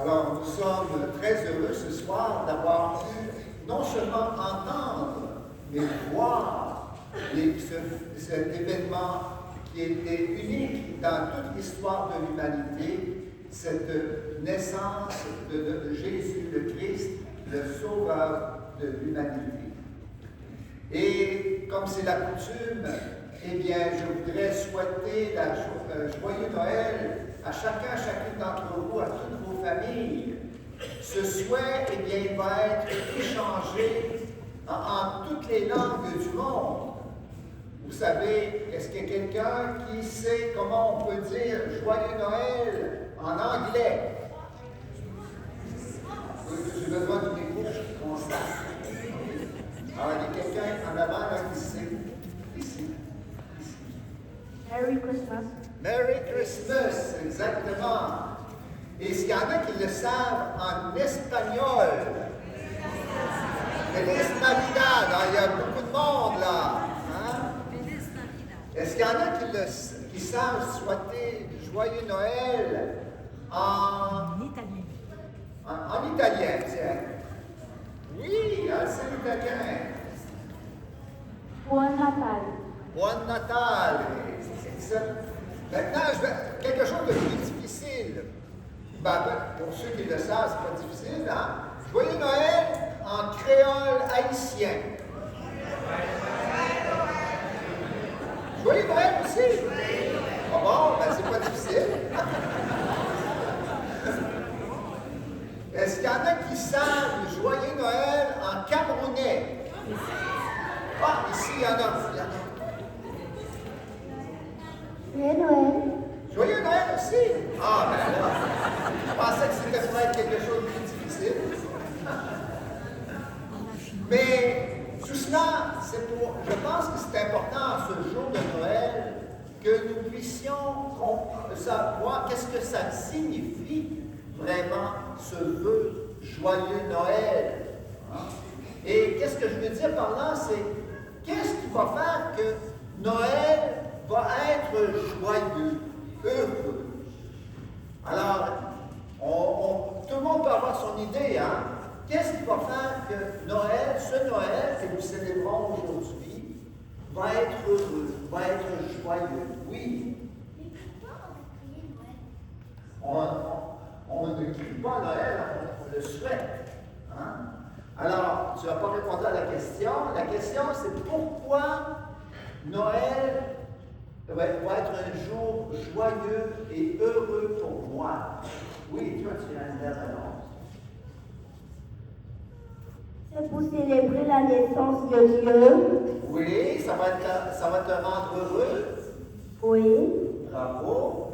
Alors, nous sommes très heureux ce soir d'avoir pu non seulement entendre, mais voir cet événement qui était unique dans toute l'histoire de l'humanité, cette naissance de Jésus le Christ, le Sauveur de l'humanité. Et comme c'est la coutume, eh bien, je voudrais souhaiter joyeux Noël à chacune d'entre vous, à toutes vos familles. Ce souhait, eh bien, il va être échangé en toutes les langues du monde. Vous savez, est-ce qu'il y a quelqu'un qui sait comment on peut dire joyeux Noël en anglais? J'ai besoin d'une écoute constante. Alors, il y a quelqu'un en avant là, qui sait. Ici. Merry Christmas. Merry Christmas, exactement. Et est-ce qu'il y en a qui le savent en espagnol? Feliz Navidad, il y a beaucoup de monde là. Hein? Est-ce qu'il y en a qui savent souhaiter joyeux Noël en italien? En italien, tiens. Oui, c'est l'italien. Buon Natale. Buon Natale. Maintenant, quelque chose de plus difficile. Pour ceux qui le savent, c'est pas difficile, hein? Joyeux Noël en créole haïtien. Joyeux Noël aussi. Ah bon, c'est pas difficile. Est-ce qu'il y en a qui savent Joyeux Noël en camerounais? Ah, ici, il y en a. Joyeux Noël. Joyeux Noël aussi! Ah, ben là, je pensais que c'était peut-être quelque chose de plus difficile. Mais tout cela, je pense que c'est important ce jour de Noël que nous puissions savoir qu'est-ce que ça signifie vraiment ce vœu joyeux Noël. Hein? Et qu'est-ce que je veux dire par là, c'est qu'est-ce qui va faire que Noël va être joyeux, heureux. Alors, tout le monde peut avoir son idée, hein? Qu'est-ce qui va faire que Noël, ce Noël que nous célébrons aujourd'hui, va être heureux, va être joyeux? Oui. On ne crie pas Noël, on le souhaite. Hein? Alors, tu n'as pas répondu à la question. La question, c'est pourquoi Noël va être un jour joyeux et heureux pour moi. Oui, toi, tu as une belle réponse. C'est pour célébrer la naissance de Dieu. Oui, ça va te rendre heureux. Oui. Bravo.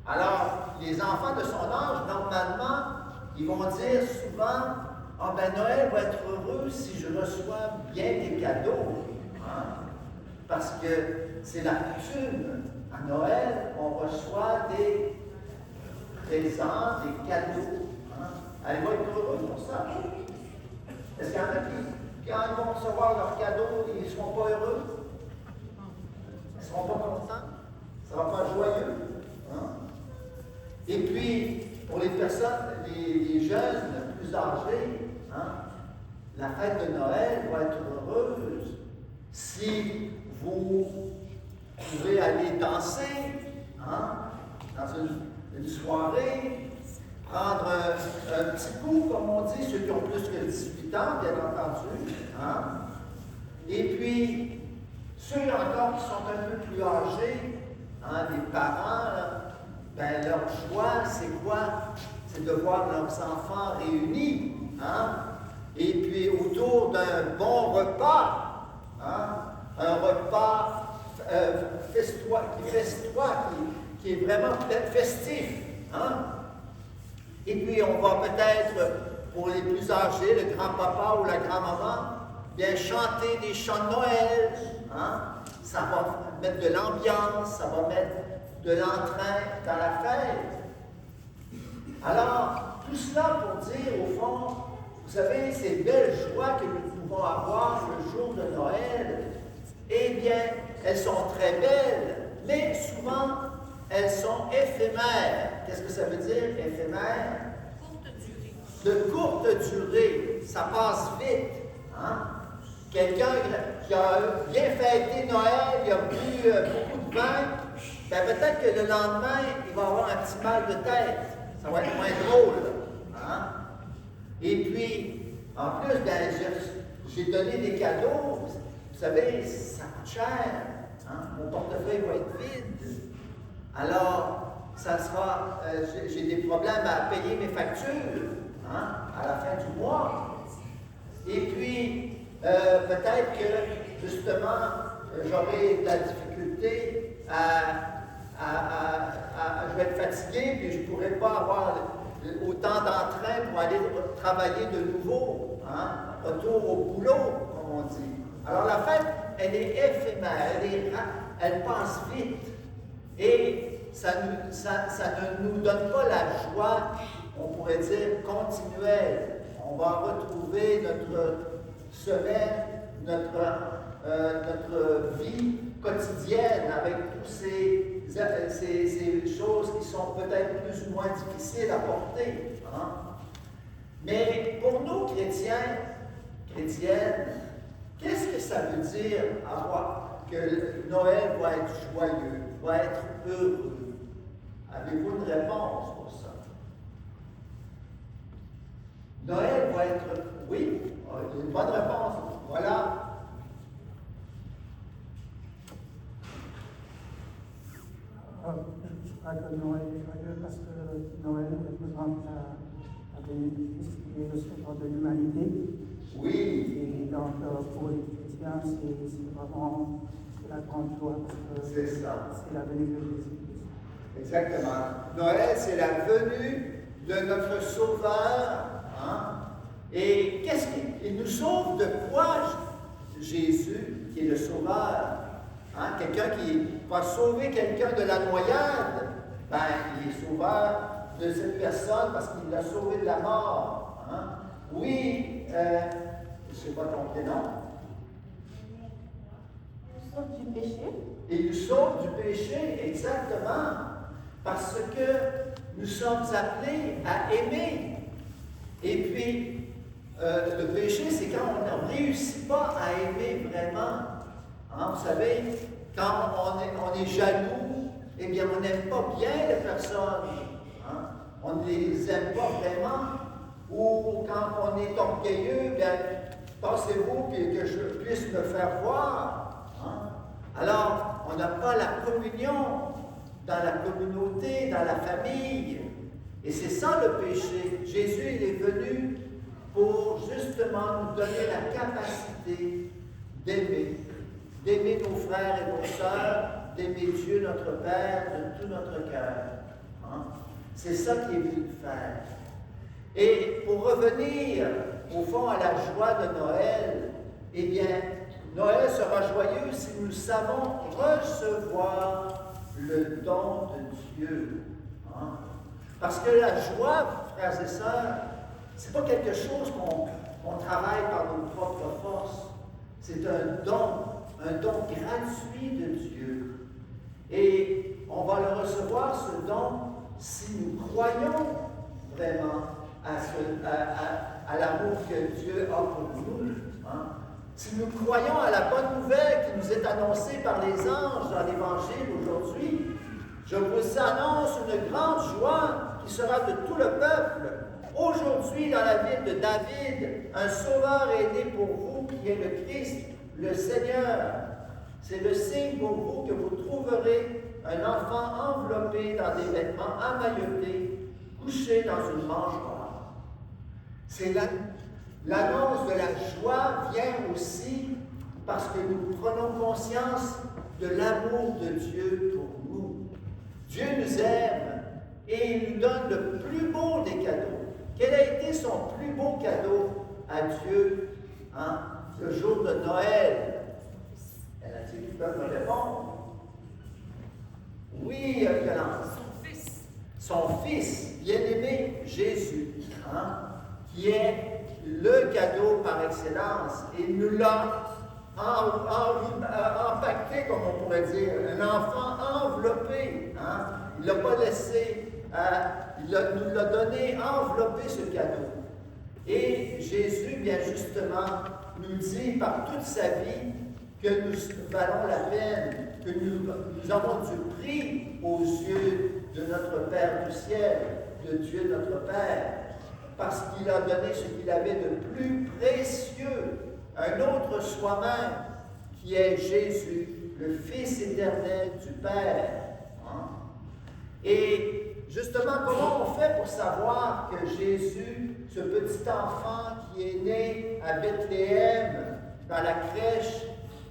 Alors, les enfants de son âge, normalement, ils vont dire souvent, « Ah ben Noël va être heureux si je reçois bien des cadeaux. Hein? » Parce que c'est la coutume. À Noël, on reçoit des présents, des cadeaux. Hein? Elle va être heureuse pour ça. Est-ce qu'il y en a qui, quand ils vont recevoir leurs cadeaux, ils ne seront pas heureux? Ils ne seront pas contents? Ça va pas joyeux? Hein? Et puis, pour les personnes, les jeunes plus âgés, hein, la fête de Noël va être heureuse si vous pouvez aller danser, hein, dans une soirée, prendre un petit coup, comme on dit, ceux qui ont plus que 18 ans, bien entendu. Hein. Et puis, ceux encore qui sont un peu plus âgés, hein, les parents, là, ben, leur choix, c'est quoi? C'est de voir leurs enfants réunis, hein? Et puis autour d'un bon repas, hein? Un repas festois, qui est vraiment festif. Hein? Et puis on va peut-être, pour les plus âgés, le grand-papa ou la grand-maman, bien chanter des chants de Noël. Hein? Ça va mettre de l'ambiance, ça va mettre de l'entrain dans la fête. Alors, tout cela pour dire, au fond, vous savez, ces belles joies que nous pouvons avoir le jour de Noël, eh bien, elles sont très belles, mais souvent, elles sont éphémères. Qu'est-ce que ça veut dire, éphémère? de courte durée, ça passe vite. Hein? Quelqu'un qui a bien fêté Noël, il a bu beaucoup de vin, ben peut-être que le lendemain, il va avoir un petit mal de tête. Ça va être moins drôle. Hein? Et puis, en plus, ben, j'ai donné des cadeaux. Vous savez, ça coûte cher. Hein? Mon portefeuille va être vide. Alors, ça sera, j'ai des problèmes à payer mes factures à la fin du mois. Et puis, peut-être que, justement, j'aurai de la difficulté je vais être fatigué, puis je ne pourrai pas avoir autant d'entrain pour aller travailler de nouveau, retour au boulot, comme on dit. Alors la fête, elle est éphémère, elle passe vite, et ça ne nous donne pas la joie, on pourrait dire, continuelle. On va retrouver notre semaine, notre vie quotidienne avec toutes ces choses qui sont peut-être plus ou moins difficiles à porter. Hein? Mais pour nous, chrétiens, chrétiennes, qu'est-ce que ça veut dire que Noël va être joyeux, va être heureux? Avez-vous une réponse pour ça? Noël va être... Oui, une bonne réponse. Voilà. Je crois que Noël est joyeux parce que Noël représente la bénédiction qui est le sauveur de l'humanité. Oui. Et donc, pour les chrétiens, c'est vraiment la grande joie parce que c'est la venue de Jésus. Exactement. Noël, c'est la venue de notre Sauveur. Hein? Et qu'est-ce qu'il nous sauve de quoi, Jésus, qui est le Sauveur? Hein? Quelqu'un qui va sauver quelqu'un de la noyade, ben, il est sauveur de cette personne parce qu'il l'a sauvé de la mort. Hein? Oui, je ne sais pas ton prénom. Il nous sauve du péché. Il nous sauve du péché, exactement, parce que nous sommes appelés à aimer. Et puis, le péché, c'est quand on ne réussit pas à aimer vraiment. Hein, vous savez, quand on est jaloux, eh bien, on n'aime pas bien les personnes. Hein? On ne les aime pas vraiment. Ou quand on est orgueilleux, bien, passez-vous que je puisse me faire voir. Hein? Alors, on n'a pas la communion dans la communauté, dans la famille. Et c'est ça le péché. Jésus, il est venu pour justement nous donner la capacité d'aimer nos frères et nos sœurs, d'aimer Dieu, notre Père, de tout notre cœur. Hein? C'est ça qu'il est venu faire. Et pour revenir, au fond, à la joie de Noël, eh bien, Noël sera joyeux si nous savons recevoir le don de Dieu. Hein? Parce que la joie, frères et sœurs, ce n'est pas quelque chose qu'on travaille par nos propres forces. C'est un don gratuit de Dieu. Et on va le recevoir, ce don, si nous croyons vraiment à l'amour que Dieu a pour nous. Hein? Si nous croyons à la bonne nouvelle qui nous est annoncée par les anges dans l'Évangile aujourd'hui, je vous annonce une grande joie qui sera de tout le peuple. Aujourd'hui, dans la ville de David, un sauveur est né pour vous, qui est le Christ, le Seigneur. C'est le signe pour vous que vous trouverez un enfant enveloppé dans des vêtements emmaillotés, couché dans une mangeoire. C'est l'annonce de la joie vient aussi parce que nous prenons conscience de l'amour de Dieu pour nous. Dieu nous aime et il nous donne le plus beau des cadeaux. Quel a été son plus beau cadeau à Dieu le jour de Noël? Elle a dit qu'ils peuvent me répondre. Oui, Yolande. Son fils, bien-aimé Jésus, qui est le cadeau par excellence. Il nous l'a empaqueté, comme on pourrait dire, un enfant enveloppé. Il ne l'a pas laissé, il nous l'a donné, enveloppé ce cadeau. Et Jésus, bien justement, nous dit par toute sa vie que nous valons la peine, que nous avons du prix aux yeux de notre Père du ciel, de Dieu notre Père, parce qu'il a donné ce qu'il avait de plus précieux, un autre soi-même, qui est Jésus, le Fils éternel du Père. Hein? Et justement, comment on fait pour savoir que Jésus, ce petit enfant qui est né à Bethléem, dans la crèche,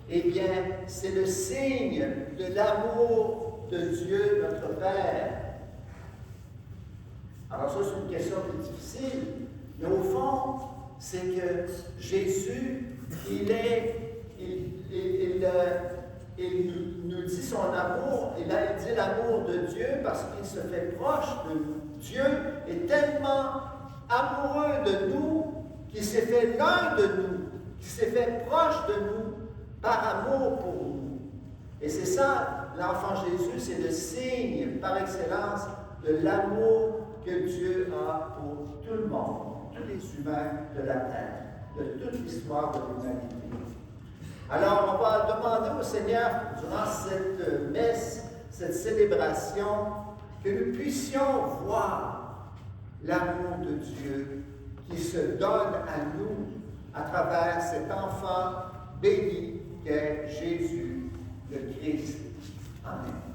eh bien, c'est le signe de l'amour de Dieu, notre Père. Alors ça, c'est une question plus difficile, mais au fond, c'est que Jésus, il nous dit son amour, il dit l'amour de Dieu parce qu'il se fait proche de nous. Dieu est tellement amoureux de nous qu'il s'est fait l'un de nous, qu'il s'est fait proche de nous par amour pour nous. Et c'est ça, l'enfant Jésus, c'est le signe par excellence de l'amour que Dieu a pour tout le monde, tous les humains de la terre, de toute l'histoire de l'humanité. Alors, on va demander au Seigneur, durant cette messe, cette célébration, que nous puissions voir l'amour de Dieu qui se donne à nous à travers cet enfant béni qu'est Jésus, le Christ. Amen.